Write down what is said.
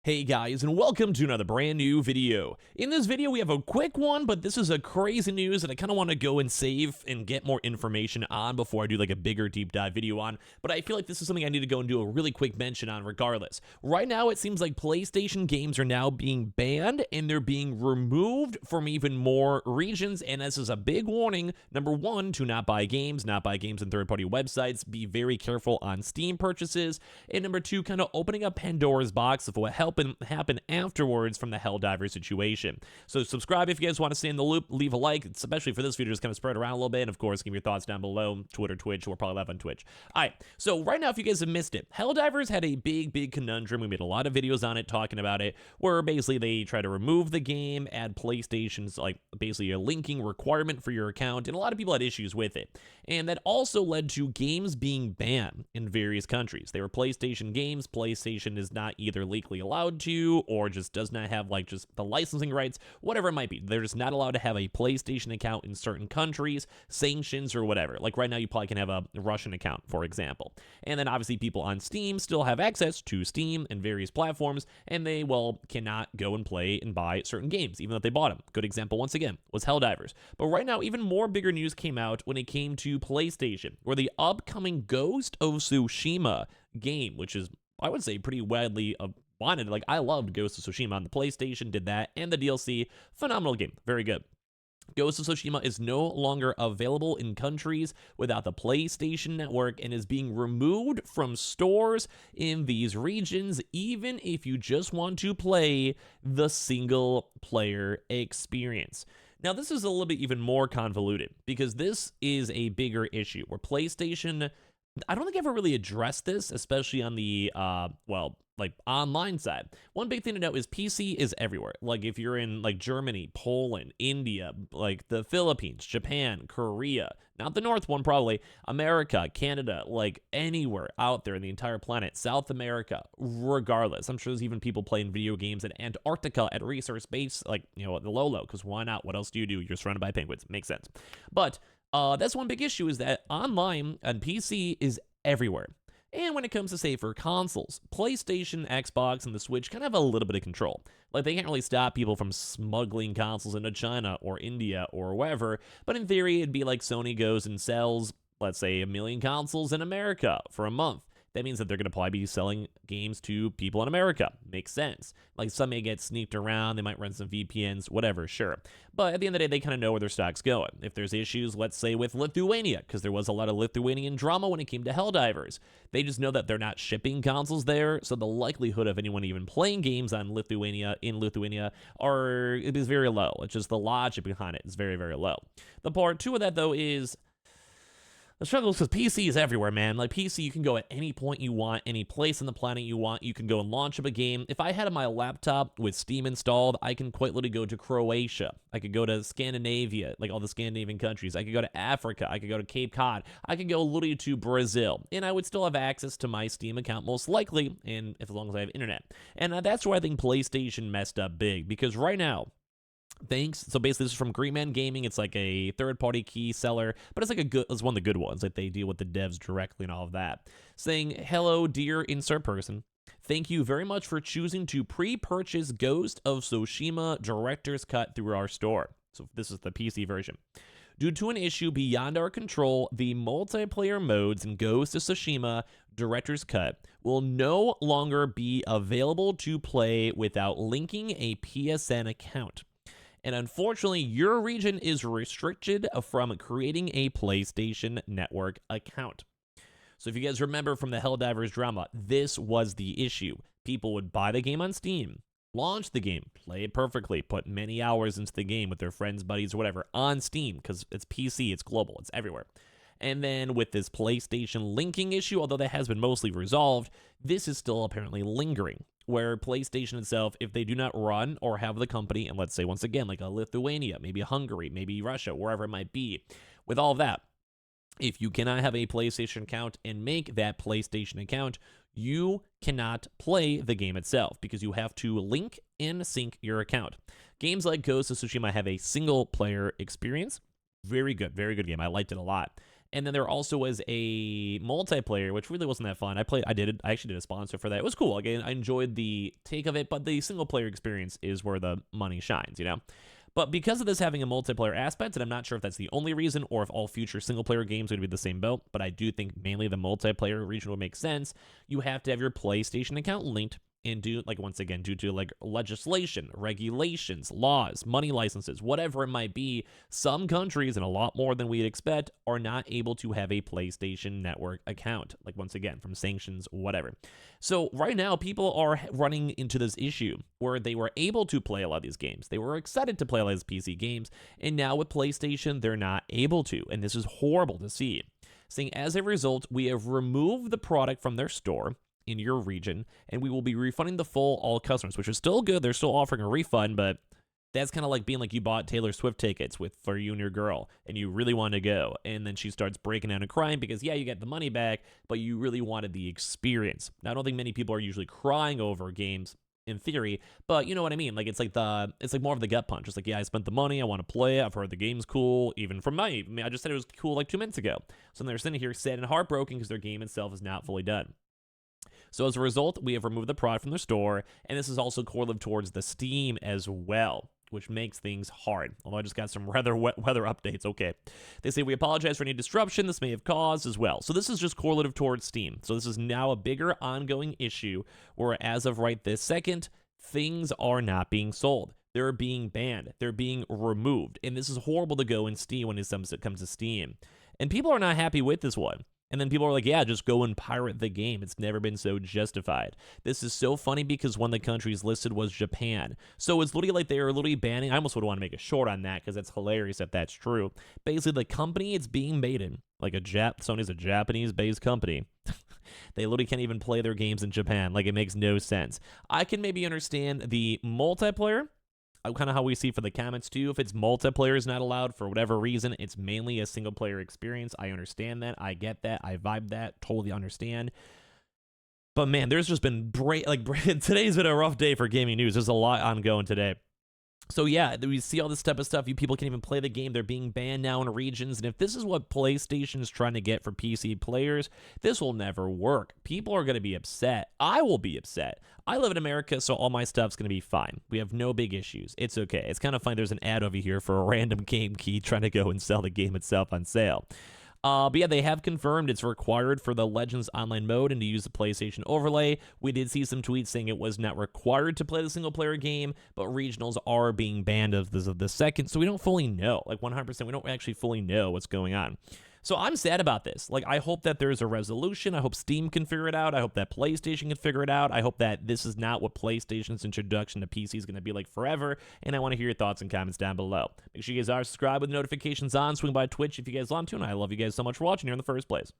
Hey guys, and welcome to another brand new video. In this video, we have a quick one, but this is a crazy news that I kind of want to go and save and get more information on before I do like a bigger deep dive video on, but I feel like this is something I need to go and do a really quick mention on regardless. Right now, it seems like PlayStation games are now being banned and they're being removed from even more regions, and this is a big warning. Number one, to not buy games on third-party websites, be very careful on Steam purchases, and number two, kind of opening up Pandora's box of what happen afterwards from the Helldivers situation. So subscribe if you guys want to stay in the loop, leave a like, especially for this video, just kind of spread around a little bit, and of course, give your thoughts down below, Twitter, Twitch, we're probably live on Twitch. Alright, so right now, if you guys have missed it, Helldivers had a big conundrum. We made a lot of videos on it, talking about it, where basically they try to remove the game, add PlayStation's, like, basically a linking requirement for your account, and a lot of people had issues with it. And that also led to games being banned in various countries. They were PlayStation games. PlayStation is not either legally allowed to, or just does not have like just the licensing rights, whatever it might be. They're just not allowed to have a PlayStation account in certain countries, sanctions or whatever. Like right now, you probably can have a Russian account, for example. And then obviously people on Steam still have access to Steam and various platforms, and they, well, cannot go and play and buy certain games, even though they bought them. Good example, once again, was Helldivers. But right now, even more bigger news came out when it came to PlayStation, where the upcoming Ghost of Tsushima game, which is, I would say, pretty widely wanted. Like, I loved Ghost of Tsushima on the PlayStation, did that, and the DLC, phenomenal game, very good. Ghost of Tsushima is no longer available in countries without the PlayStation Network and is being removed from stores in these regions, even if you just want to play the single-player experience. Now, this is a little bit even more convoluted, because this is a bigger issue, where PlayStation, I don't think ever really addressed this, especially on the, like online side. One big thing to note is PC is everywhere. Like if you're in like Germany, Poland, India, like the Philippines, Japan, Korea, not the North one probably, America, Canada, like anywhere out there in the entire planet, South America, regardless. I'm sure there's even people playing video games in Antarctica at resource base, like, you know, at the Lolo, because why not? What else do? You're surrounded by penguins. Makes sense. But that's one big issue, is that online and PC is everywhere. And when it comes to, say, for consoles, PlayStation, Xbox, and the Switch kind of have a little bit of control. Like, they can't really stop people from smuggling consoles into China or India or wherever, but in theory, it'd be like Sony goes and sells, let's say, 1 million consoles in America for a month. That means that they're going to probably be selling games to people in America. Makes sense. Like, some may get sneaked around, they might run some VPNs, whatever, sure. But at the end of the day, they kind of know where their stock's going. If there's issues, let's say, with Lithuania, because there was a lot of Lithuanian drama when it came to Helldivers, they just know that they're not shipping consoles there, so the likelihood of anyone even playing games on Lithuania, it is very low. It's just the logic behind it is very low. The part two of that, though, is the struggle is because PC is everywhere, man. Like, PC, you can go at any point you want, any place on the planet you want. You can go and launch up a game. If I had my laptop with Steam installed, I can quite literally go to Croatia. I could go to Scandinavia, like all the Scandinavian countries. I could go to Africa. I could go to Cape Cod. I could go literally to Brazil. And I would still have access to my Steam account, most likely, and as long as I have internet. And that's where I think PlayStation messed up big, because right now, so basically this is from Greenman Gaming. It's like a third-party key seller, but it's one of the good ones. Like, they deal with the devs directly and all of that. Saying, hello, dear insert person. Thank you very much for choosing to pre-purchase Ghost of Tsushima Director's Cut through our store. So this is the PC version. Due to an issue beyond our control, the multiplayer modes in Ghost of Tsushima Director's Cut will no longer be available to play without linking a PSN account. And unfortunately, your region is restricted from creating a PlayStation Network account. So if you guys remember from the Helldivers drama, this was the issue. People would buy the game on Steam, launch the game, play it perfectly, put many hours into the game with their friends, buddies, or whatever on Steam, because it's PC, it's global, it's everywhere. And then with this PlayStation linking issue, although that has been mostly resolved, this is still apparently lingering, where PlayStation itself, if they do not run or have the company, and let's say once again, like a Lithuania, maybe Hungary, maybe Russia, wherever it might be, with all of that, if you cannot have a PlayStation account and make that PlayStation account, you cannot play the game itself, because you have to link and sync your account. Games like Ghost of Tsushima have a single-player experience. Very good game. I liked it a lot. And then there also was a multiplayer, which really wasn't that fun. I actually did a sponsor for that. It was cool. Again, I enjoyed the take of it, but the single player experience is where the money shines, you know? But because of this having a multiplayer aspect, and I'm not sure if that's the only reason or if all future single player games are going to be the same boat, but I do think mainly the multiplayer region would make sense. You have to have your PlayStation account linked, and once again, due to like legislation, regulations, laws, money licenses, whatever it might be, some countries, and a lot more than we'd expect, are not able to have a PlayStation Network account. Like, once again, from sanctions, whatever. So right now, people are running into this issue where they were able to play a lot of these games. They were excited to play a lot of these PC games, and now with PlayStation, they're not able to, and this is horrible to see. Saying as a result, we have removed the product from their store in your region, and we will be refunding the full all customers, which is still good. They're still offering a refund, but that's kind of like being like you bought Taylor Swift tickets for you and your girl, and you really wanted to go, and then she starts breaking down and crying because, yeah, you get the money back, but you really wanted the experience. Now, I don't think many people are usually crying over games in theory, but you know what I mean? Like, it's like more of the gut punch. It's like, yeah, I spent the money, I want to play it, I've heard the game's cool, even from I just said it was cool like 2 minutes ago. So they're sitting here sad and heartbroken because their game itself is not fully done. So as a result, we have removed the product from their store, and this is also correlative towards the Steam as well, which makes things hard. Although I just got some weather updates. Okay. They say, we apologize for any disruption this may have caused as well. So this is just correlative towards Steam. So this is now a bigger ongoing issue where as of right this second, things are not being sold. They're being banned. They're being removed. And this is horrible to go in Steam when it comes to Steam. And people are not happy with this one. And then people are like, yeah, just go and pirate the game. It's never been so justified. This is so funny because one of the countries listed was Japan. So it's literally like they are literally banning. I almost would want to make a short on that because it's hilarious if that's true. Basically, the company it's being made in, like Sony's a Japanese-based company. They literally can't even play their games in Japan. Like, it makes no sense. I can maybe understand the multiplayer. Kind of how we see for the comments too. If it's multiplayer is not allowed for whatever reason, it's mainly a single player experience. I understand that. I get that. I vibe that. Totally understand. But man, there's just been today's been a rough day for gaming news. There's a lot ongoing today. So yeah, we see all this type of stuff. You people can't even play the game. They're being banned now in regions. And if this is what PlayStation is trying to get for PC players, this will never work. People are going to be upset. I will be upset. I live in America, so all my stuff's going to be fine. We have no big issues. It's okay. It's kind of funny. There's an ad over here for a random game key trying to go and sell the game itself on sale. But yeah, they have confirmed it's required for the Legends Online mode and to use the PlayStation overlay. We did see some tweets saying it was not required to play the single-player game, but regionals are being banned of the second, so we don't fully know. Like 100%, we don't actually fully know what's going on. So I'm sad about this. Like, I hope that there's a resolution. I hope Steam can figure it out. I hope that PlayStation can figure it out. I hope that this is not what PlayStation's introduction to PC is going to be like forever. And I want to hear your thoughts and comments down below. Make sure you guys are subscribed with notifications on. Swing by Twitch if you guys want to. And I love you guys so much for watching here in the first place.